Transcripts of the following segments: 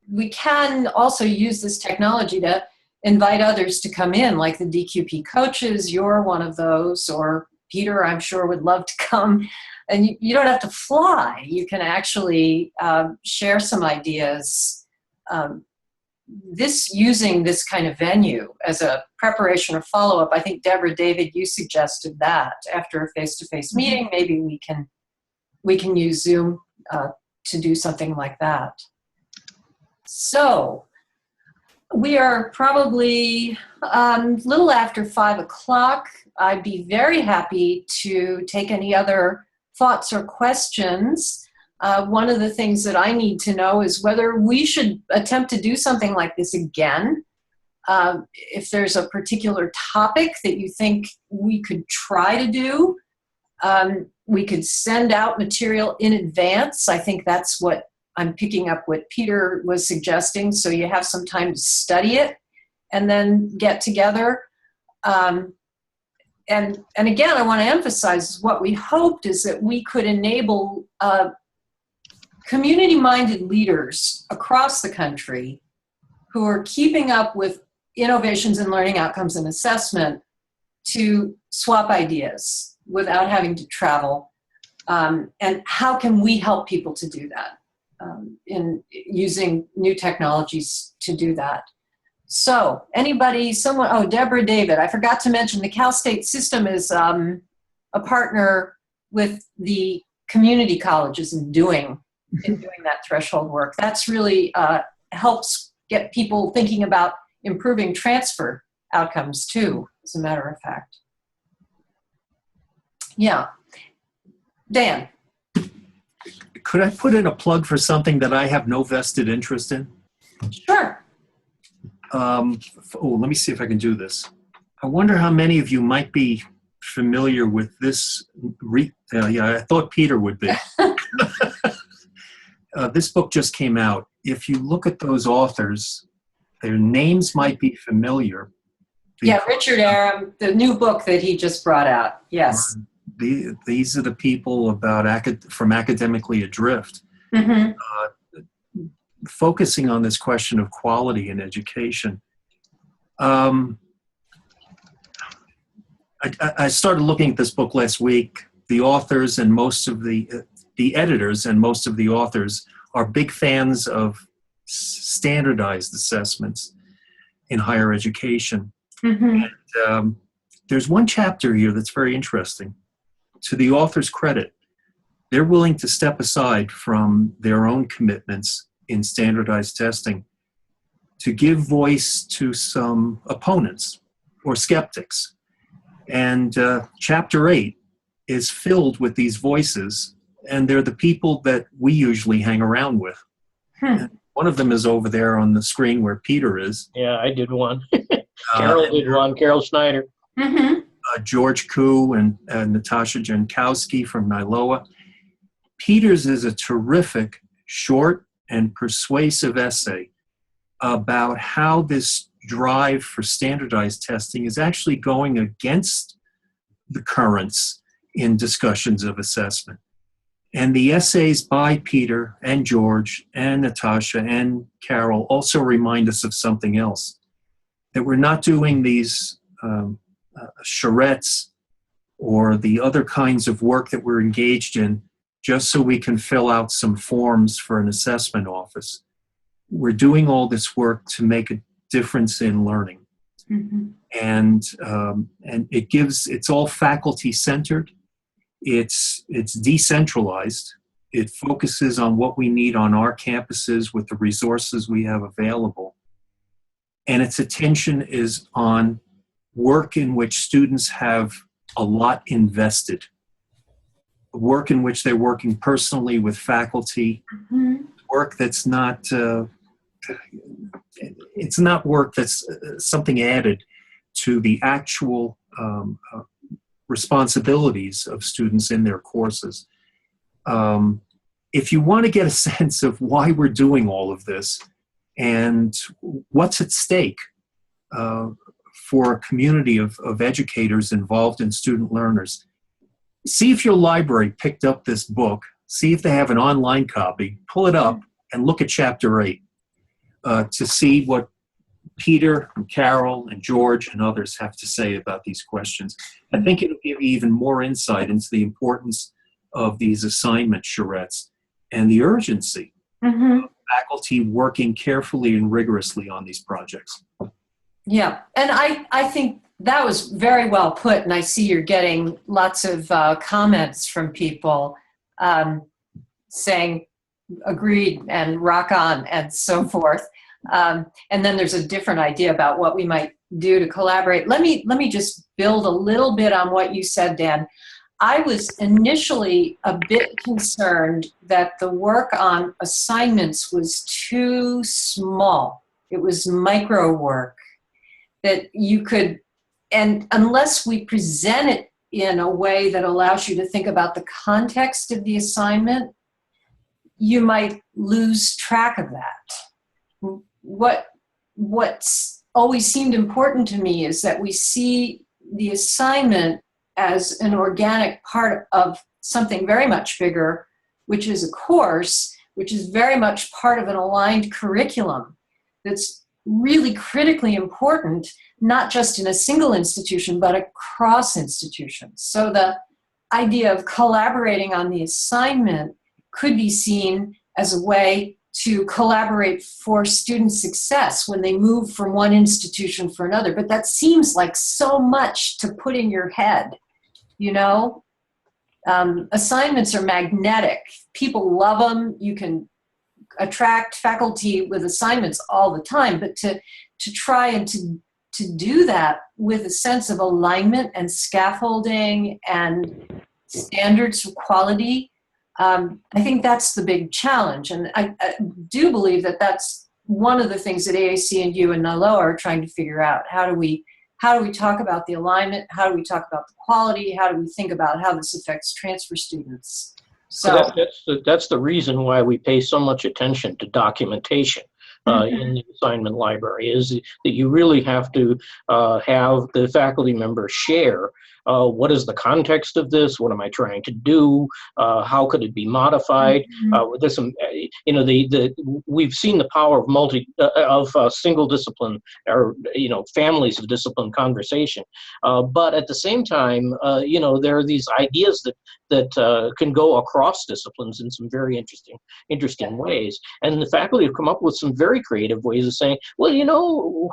we can also use this technology to invite others to come in, like the DQP coaches. You're one of those, or Peter, I'm sure, would love to come. And you don't have to fly. You can actually share some ideas. Using this kind of venue as a preparation or follow-up, I think, Deborah, David, you suggested that after a face-to-face meeting, maybe we can use Zoom to do something like that. So we are probably a little after 5 o'clock. I'd be very happy to take any other thoughts or questions. One of the things that I need to know is whether we should attempt to do something like this again. If there's a particular topic that you think we could try to do, we could send out material in advance. I think that's what I'm picking up what Peter was suggesting, so you have some time to study it and then get together. And again, I want to emphasize what we hoped is that we could enable community-minded leaders across the country who are keeping up with innovations in learning outcomes and assessment to swap ideas without having to travel. And how can we help people to do that in using new technologies to do that? So anybody, someone, oh, Deborah, David, I forgot to mention the Cal State system is a partner with the community colleges in doing that threshold work. That's really helps get people thinking about improving transfer outcomes too, as a matter of fact. Yeah. Dan. Could I put in a plug for something that I have no vested interest in? Sure. Let me see if I can do this. I wonder how many of you might be familiar with this. Yeah, I thought Peter would be. This book just came out. If you look at those authors, their names might be familiar. Yeah, Richard Aram, the new book that he just brought out. Yes. These are the people from Academically Adrift. Mm-hmm. Focusing on this question of quality in education. I started looking at this book last week. The authors and most of the editors and most of the authors are big fans of standardized assessments in higher education. Mm-hmm. And, there's one chapter here that's very interesting. To the author's credit, they're willing to step aside from their own commitments in standardized testing to give voice to some opponents or skeptics. And chapter 8 is filled with these voices, and they're the people that we usually hang around with. One of them is over there on the screen where Peter is. Yeah, I did one. Carol did one, Carol Schneider. Mm-hmm. George Koo and Natasha Jankowski from Niloa. Peter's is a terrific, short, and persuasive essay about how this drive for standardized testing is actually going against the currents in discussions of assessment. And the essays by Peter and George and Natasha and Carol also remind us of something else, that we're not doing these charrettes or the other kinds of work that we're engaged in just so we can fill out some forms for an assessment office. We're doing all this work to make a difference in learning. Mm-hmm. And it's all faculty centered. It's decentralized. It focuses on what we need on our campuses with the resources we have available. And its attention is on work in which students have a lot invested. Work in which they're working personally with faculty. Mm-hmm. Work that's not, it's not work that's something added to the actual responsibilities of students in their courses. If you want to get a sense of why we're doing all of this and what's at stake for a community of educators involved in student learners, see if your library picked up this book, see if they have an online copy, pull it up and look at chapter 8. to see what Peter and Carol and George and others have to say about these questions. I think it'll give you even more insight into the importance of these assignment charrettes and the urgency of faculty working carefully and rigorously on these projects. Yeah, and I think that was very well put, and I see you're getting lots of comments from people saying agreed and rock on and so forth. And then there's a different idea about what we might do to collaborate. Let me just build a little bit on what you said, Dan. I was initially a bit concerned that the work on assignments was too small. It was micro work that you could, and unless we present it in a way that allows you to think about the context of the assignment, you might lose track of that. What's always seemed important to me is that we see the assignment as an organic part of something very much bigger, which is a course, which is very much part of an aligned curriculum that's really critically important, not just in a single institution, but across institutions. So the idea of collaborating on the assignment could be seen as a way to collaborate for student success when they move from one institution for another. But that seems like so much to put in your head, you know? Assignments are magnetic. People love them. You can attract faculty with assignments all the time, but to try and to do that with a sense of alignment and scaffolding and standards of quality, I think that's the big challenge. And I do believe that that's one of the things that AAC&U and NALOA are trying to figure out. How do we talk about the alignment? How do we talk about the quality? How do we think about how this affects transfer students? So that's the reason why we pay so much attention to documentation in the assignment library, is that you really have to have the faculty member share what is the context of this, what am I trying to do, how could it be modified. There's some, we've seen the power of single discipline, or families of discipline conversation, but at the same time, there are these ideas that can go across disciplines in some very interesting ways. And the faculty have come up with some very creative ways of saying, well,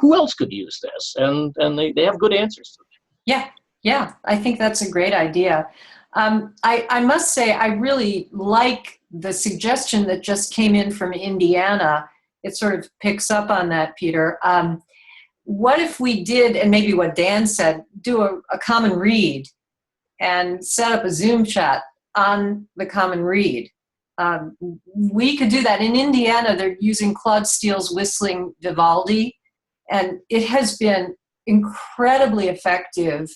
who else could use this? And they have good answers to it. Yeah, I think that's a great idea. I must say, I really like the suggestion that just came in from Indiana. It sort of picks up on that, Peter. What if we did, and maybe what Dan said, do a common read and set up a Zoom chat on the common read? We could do that. In Indiana, they're using Claude Steele's Whistling Vivaldi, and it has been incredibly effective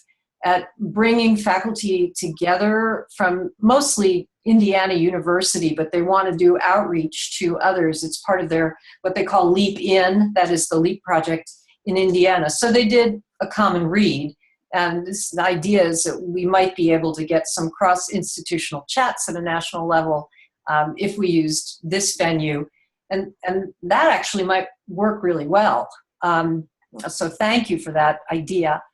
at bringing faculty together from mostly Indiana University, but they want to do outreach to others. It's part of their, what they call LEAP In, that is the LEAP project in Indiana. So they did a common read, and this idea is that we might be able to get some cross-institutional chats at a national level if we used this venue, and that actually might work really well. So thank you for that idea.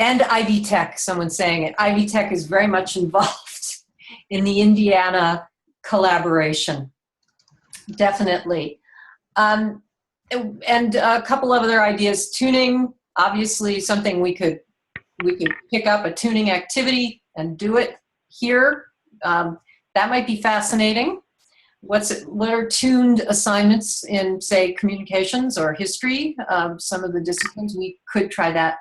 And Ivy Tech, someone's saying it. Ivy Tech is very much involved in the Indiana collaboration, definitely. And a couple of other ideas. Tuning, obviously something we could pick up a tuning activity and do it here. That might be fascinating. What are tuned assignments in, say, communications or history? Some of the disciplines, we could try that.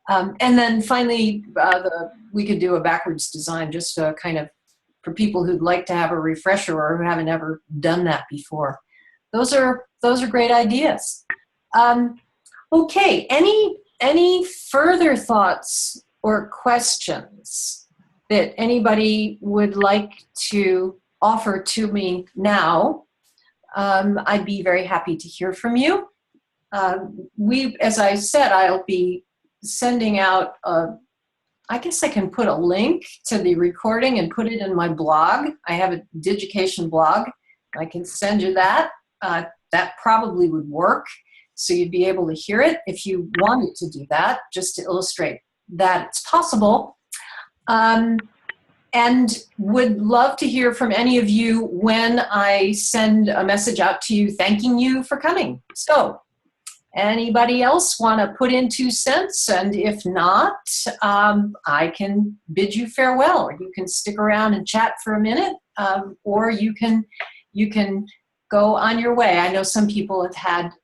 And then finally, we could do a backwards design, just kind of for people who'd like to have a refresher or who haven't ever done that before. Those are great ideas. Okay, any further thoughts or questions that anybody would like to offer to me now? I'd be very happy to hear from you. As I said, I'll be sending out I guess I can put a link to the recording and put it in my blog. I have a Digication blog. I can send you that. that probably would work. So you'd be able to hear it if you wanted to do that, just to illustrate that it's possible. And would love to hear from any of you when I send a message out to you thanking you for coming. So anybody else want to put in 2 cents? And if not, I can bid you farewell, or you can stick around and chat for a minute, or you can go on your way. I know some people have had